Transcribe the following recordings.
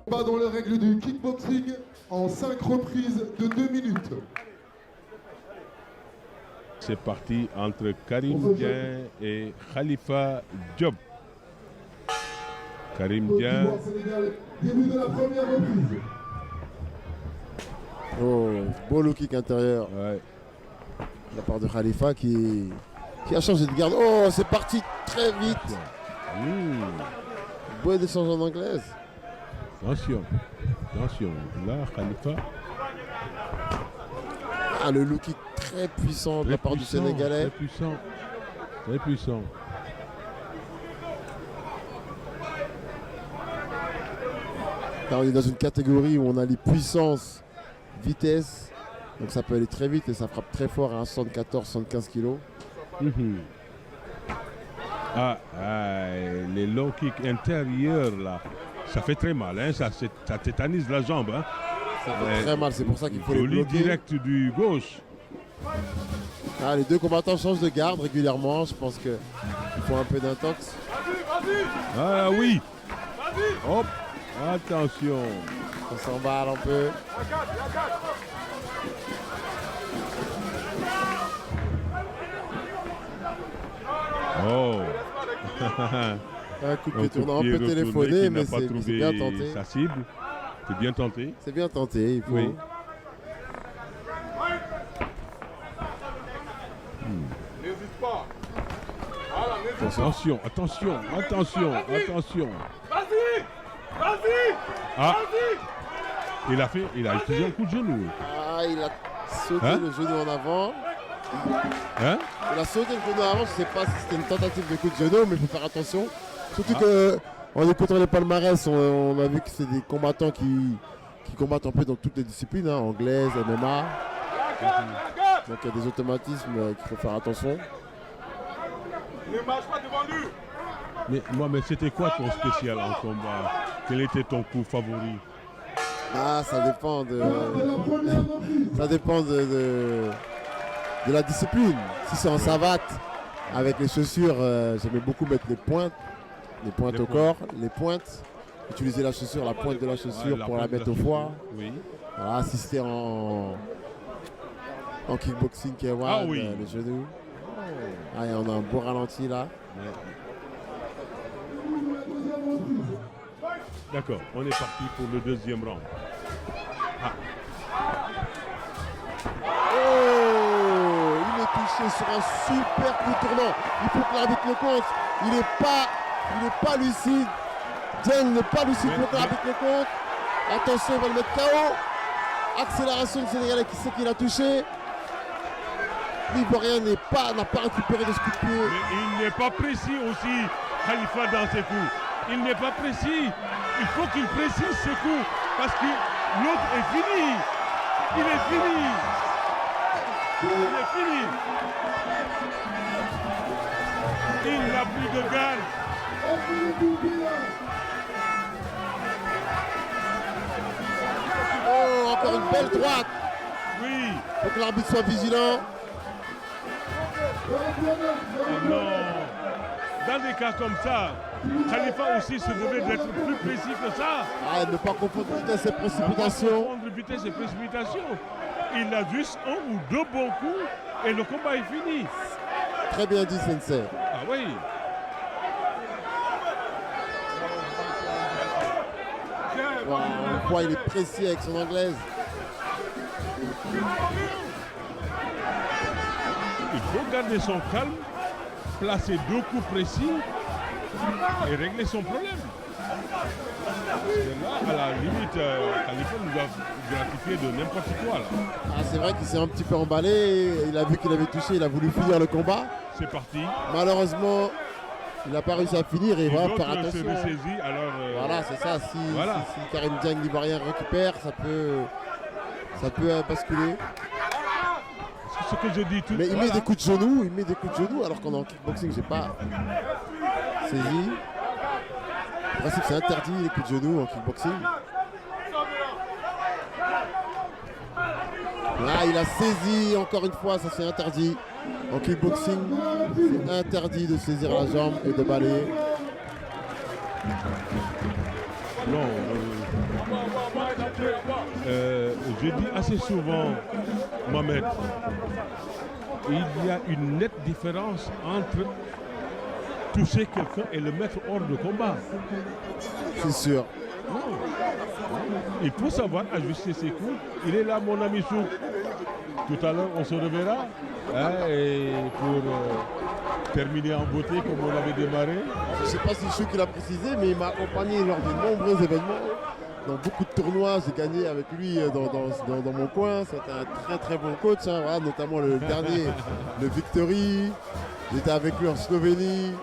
Pas dans les règles du kickboxing en 5 reprises de 2 minutes. C'est parti entre Karim Dien et Khalifa Diop. Karim Dien. Début de la première reprise. Oh, beau low kick intérieur. Ouais. De la part de Khalifa qui a changé de garde. Oh, c'est parti très vite. Beau d'échange en anglaise. Attention. Attention. Là, Khalifa. Ah, le low kick très puissant de la part du Sénégalais. Très puissant. Très puissant. Là, on est dans une catégorie où on a les puissances, vitesse. Donc ça peut aller très vite et ça frappe très fort à 74-75 kg. Les low kicks intérieurs là, ça fait très mal, hein? Ça tétanise la jambe. Hein? Ça fait très mal, c'est pour ça qu'il faut les bloquer. Direct du gauche. Ah, les deux combattants changent de garde régulièrement, je pense qu'ils font un peu d'intox. Ah oui. Hop, attention. On s'emballe un peu. Oh. Un coup de pied tournant, un peu téléphoné, mais c'est bien tenté. Sa cible, c'est bien tenté. C'est bien tenté, il faut. Oui. N'hésite pas. Attention, attention, attention, attention. Vas-y. Vas-y. Ah. Vas-y. Il a utilisé un coup de genou. Ah, il a sauté le genou en avant. Hein? Il a sauté le genou en avant, je ne sais pas si c'était une tentative de coup de genou, mais il faut faire attention. Surtout qu'en écoutant les palmarès, on a vu que c'est des combattants qui combattent un peu dans toutes les disciplines, hein, anglaise, MMA. Donc il y a des automatismes qu'il faut faire attention. Ne marche pas devant lui. Mais c'était quoi ton spécial en combat? Quel était ton coup favori? Ah, ça dépend de la discipline. Si c'est en savate, avec les chaussures, j'aimais beaucoup mettre les pointes au corps, les pointes. Utiliser la chaussure, la pointe de la chaussure pour la mettre au foie. Oui. Voilà, si c'était en kickboxing, K1, les genoux. Ah, et on a un beau ralenti là. Ouais. D'accord, on est parti pour le deuxième round. Oh, il est touché sur un super coup tournant. Il faut que l'arbitre le compte. Il n'est pas lucide. Dieng n'est pas lucide pour que l'arbitre le compte. Attention, il va le mettre KO. Accélération du Sénégalais qui sait qu'il a touché. L'Ivoirien n'a pas récupéré de ce coup de pied. Mais il n'est pas précis aussi, Khalifa, dans ses coups. Il n'est pas précis. Il faut qu'il précise ses coups. Parce que l'autre est fini. Il est fini. Il est fini. Il n'a plus de garde. Oh, encore une belle droite. Oui. Il faut que l'arbitre soit vigilant. Oh non. Dans des cas comme ça, Khalifa aussi se devait d'être plus précis que ça. Ah, ne pas confondre vitesse et précipitation. Confondre vitesse et précipitation. Il a juste un ou deux bons coups et le combat est fini. Très bien dit, Sensei. Ah oui. Wow, on voit, il est précis avec son anglaise. Il faut garder son calme, placer deux coups précis et régler son problème. Parce que là, à la limite, Khalifa nous a gratifié de n'importe quoi. Là. Ah, c'est vrai qu'il s'est un petit peu emballé. Il a vu qu'il avait touché, il a voulu finir le combat. C'est parti. Malheureusement, il n'a pas réussi à finir et il va faire attention. Se ressaisit, alors, voilà, c'est ça. Si Karim Dieng, l'Ivoirien, récupère, ça peut basculer. Ce que je dis tout. Mais il met des coups de genoux, alors qu'en kickboxing, j'ai pas saisi. En principe, c'est interdit les coups de genoux en kickboxing. Là, il a saisi encore une fois, ça c'est interdit. En kickboxing, c'est interdit de saisir la jambe et de balayer. Non, Je dis assez souvent, Mohamed, il y a une nette différence entre toucher quelqu'un et le mettre hors de combat. C'est sûr. Il faut savoir ajuster ses coups. Il est là, mon ami Souk. Tout à l'heure, on se reverra. Hein, et pour terminer en beauté, comme on avait démarré. Je ne sais pas si Chouk l'a précisé, mais il m'a accompagné lors de nombreux événements. Dans beaucoup de tournois, j'ai gagné avec lui dans mon coin. C'était un très très bon coach, hein, voilà, notamment le dernier, le Victory. J'étais avec lui en Slovénie,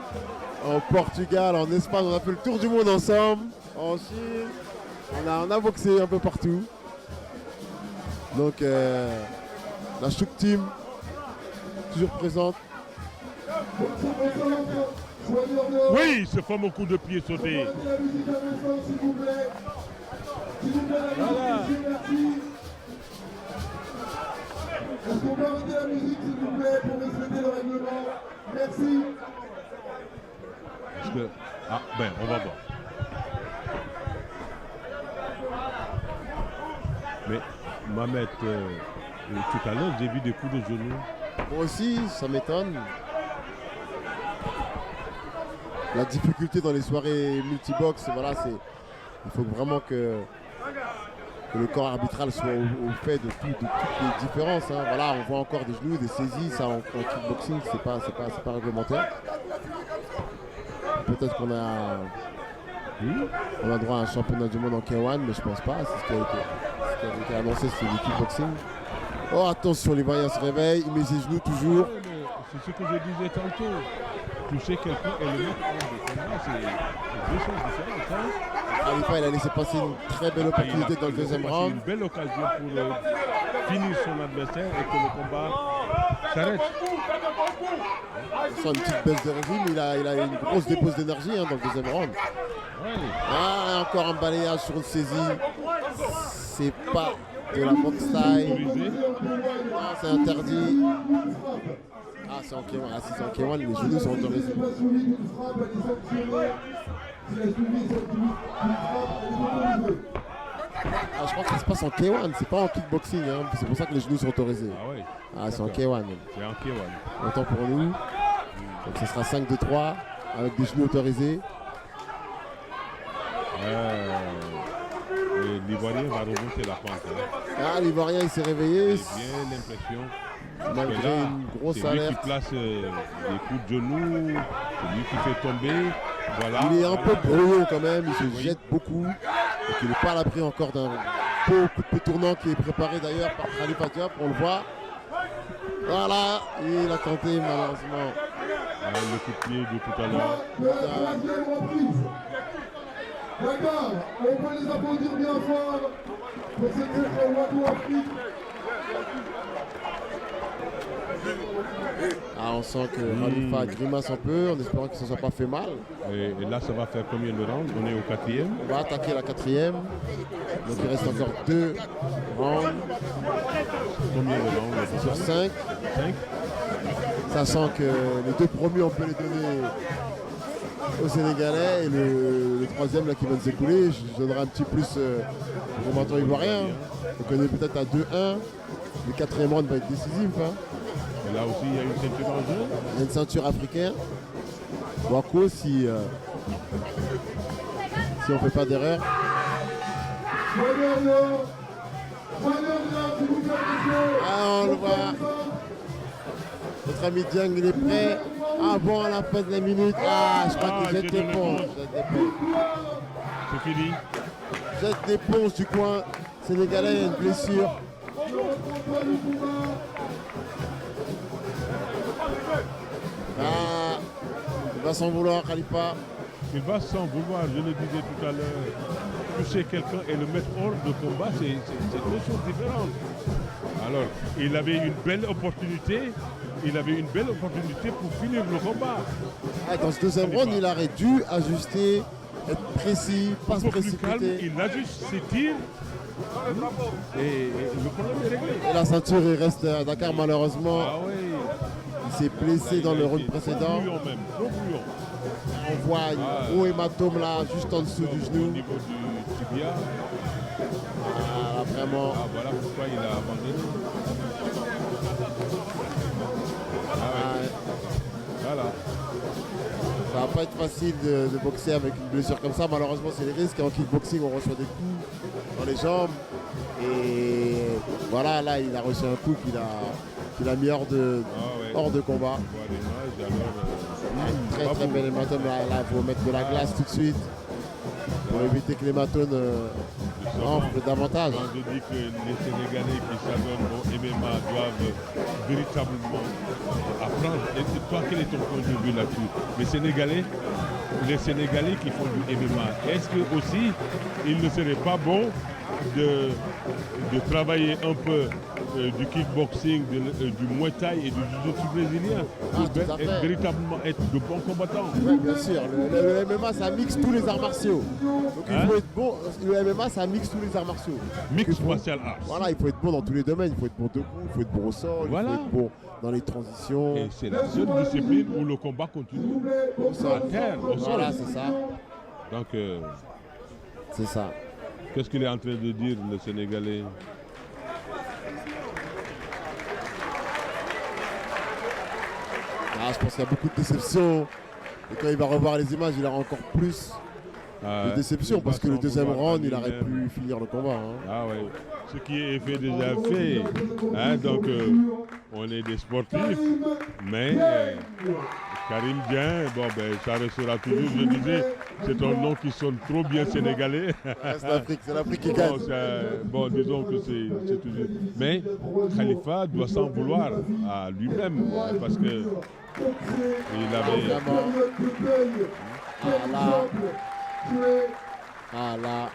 en Portugal, en Espagne. On a fait le tour du monde ensemble. En Chine, on a boxé un peu partout. Donc la Chouk Team, toujours présente. Oui, ce fameux coup de pied sauté. Voilà. Est-ce qu'on peut arrêter la musique, s'il vous plaît, pour respecter le règlement? Merci. Parce que... Ah, ben, on va voir. Mais, Mohamed, tout à l'heure, j'ai vu des coups de genoux. Moi aussi, ça m'étonne. La difficulté dans les soirées multibox, voilà, il faut vraiment que le corps arbitral soit au fait de toutes les différences. Hein. Voilà, on voit encore des genoux, des saisies, ça en kickboxing, c'est pas réglementaire. Peut-être qu'on a droit à un championnat du monde en K1, mais je pense pas. C'est ce qui a été annoncé, c'est le kickboxing. Oh attention, l'Ivoirien se réveille, il met ses genoux toujours. C'est ce que je disais tantôt. Toucher quelqu'un et le mettre hors de combat, c'est deux choses différentes. Hein. Khalifa, il a laissé passer une très belle opportunité dans le deuxième round. Une belle occasion pour finir son adversaire et que le combat s'arrête. On sent une petite baisse de régime, il a une grosse dépose d'énergie hein, dans le deuxième round. Ouais. Ah, encore un balayage sur une saisie. C'est pas de la boxe style. Ah, c'est interdit. Ah, c'est en K1. Ah, si c'est en K1, les genoux sont autorisés. Ah, je pense que ça se passe en K1, c'est pas en kickboxing. Hein. C'est pour ça que les genoux sont autorisés. Ah, ouais. Ah, c'est en K1. C'est en K1. Autant pour nous. Donc ce sera 5-2-3 avec des genoux autorisés. L'Ivoirien va remonter la pente. Hein. Ah, l'Ivoirien il s'est réveillé. J'ai bien l'impression. Malgré là, une grosse c'est lui alerte. qui place les coups de genoux, c'est lui qui fait tomber. Voilà. Il est un peu brouillon quand même, il se jette beaucoup. Donc il n'est pas à l'abri encore d'un beau coup de pied tournant qui est préparé d'ailleurs par Khalifa Diop, on le voit. Voilà, il a tenté malheureusement. Le coup de pied de tout à l'heure. La troisième reprise. D'accord, on peut les applaudir bien fort pour ce titre Wadou Afrique. Ah, on sent que Khalifa grimace un peu en espérant que ça ne soit pas fait mal. Et là, ça va faire combien de rounds? On est au 4e. On va attaquer la 4e. Donc il reste encore 2 rounds Combien de rounds? sur 5. 5. Sachant que les 2 premiers, on peut les donner aux Sénégalais. Et le 3e là, qui va de s'écouler, je donnerai un petit plus au combattant ivoirien. Donc on est peut-être à 2-1. Le 4e round va être décisif. Hein. Et là aussi, il y a une ceinture en jeu. Il y a une ceinture africaine. Wako, si on ne fait pas d'erreur. Ah, on le voit. Notre ami Dieng, il est prêt. Avant la fin de la minute. Ah, je crois qu'il jette l'éponge. C'est fini. Jette l'éponge du coin. Sénégalais, il y a une blessure. Ah, il va s'en vouloir, Khalifa. Il va s'en vouloir, je le disais tout à l'heure. Toucher quelqu'un et le mettre hors de combat, c'est deux choses différentes. Alors, il avait une belle opportunité. Il avait une belle opportunité pour finir le combat. Ah, dans ce deuxième round, il aurait dû ajuster, être précis, pas se Beaucoup plus calme, précipiter. il ajuste ses tirs. Et le problème est réglé. Et la ceinture, il reste à Dakar, malheureusement. Ah oui. Il s'est blessé dans le round précédent. Trop bouillant même, trop bouillant. On poids, un gros hématome là, juste en dessous du Au genou. niveau du tibia. Ah, vraiment. Ah, voilà pourquoi il a abandonné. Ah, ouais. Voilà. Ça va pas être facile de boxer avec une blessure comme ça. Malheureusement, c'est les risques. En kickboxing, on reçoit des coups dans les jambes. Et voilà, là, il a reçu un coup qu'il a mis hors de combat. Voir l'image, alors, Très bel hématome. Là, il faut mettre de la glace tout de suite pour éviter que l'hématome enfle davantage. quand je dis que les Sénégalais qui s'adonnent au MMA doivent véritablement apprendre. Et toi, quel est ton point de vue là-dessus? Les Sénégalais qui font du MMA, est-ce que aussi il ne serait pas bon de travailler un peu du kickboxing, du muay thai et du jiu-jitsu brésilien pour tout à fait. véritablement être de bons combattants? Oui, bien sûr. Le MMA, ça mixe tous les arts martiaux. Donc il faut être bon. Le MMA, ça mixe tous les arts martiaux. Mixed martial arts. Voilà, il faut être bon dans tous les domaines. Il faut être bon debout, il faut être bon au sol, Voilà. il faut être bon dans les transitions. Et c'est la seule discipline où le combat continue. À terre, au sol. Voilà, c'est ça. Donc, C'est ça. qu'est-ce qu'il est en train de dire, le Sénégalais? Ah, je pense qu'il y a beaucoup de déception. Et quand il va revoir les images, il aura encore plus de déception. il Parce va que le s'en deuxième vouloir round, à il aurait lui-même. pu finir le combat. Hein. Ah ouais, ce qui est fait déjà fait. Hein, donc, on est des sportifs, mais Karim Dieng, bon ben ça restera toujours, je disais, c'est un nom qui sonne trop bien sénégalais. C'est l'Afrique qui gagne. Bon, disons que c'est toujours. Mais Khalifa doit s'en vouloir à lui-même, parce que il avait. Vraiment. Ah là. Ah là.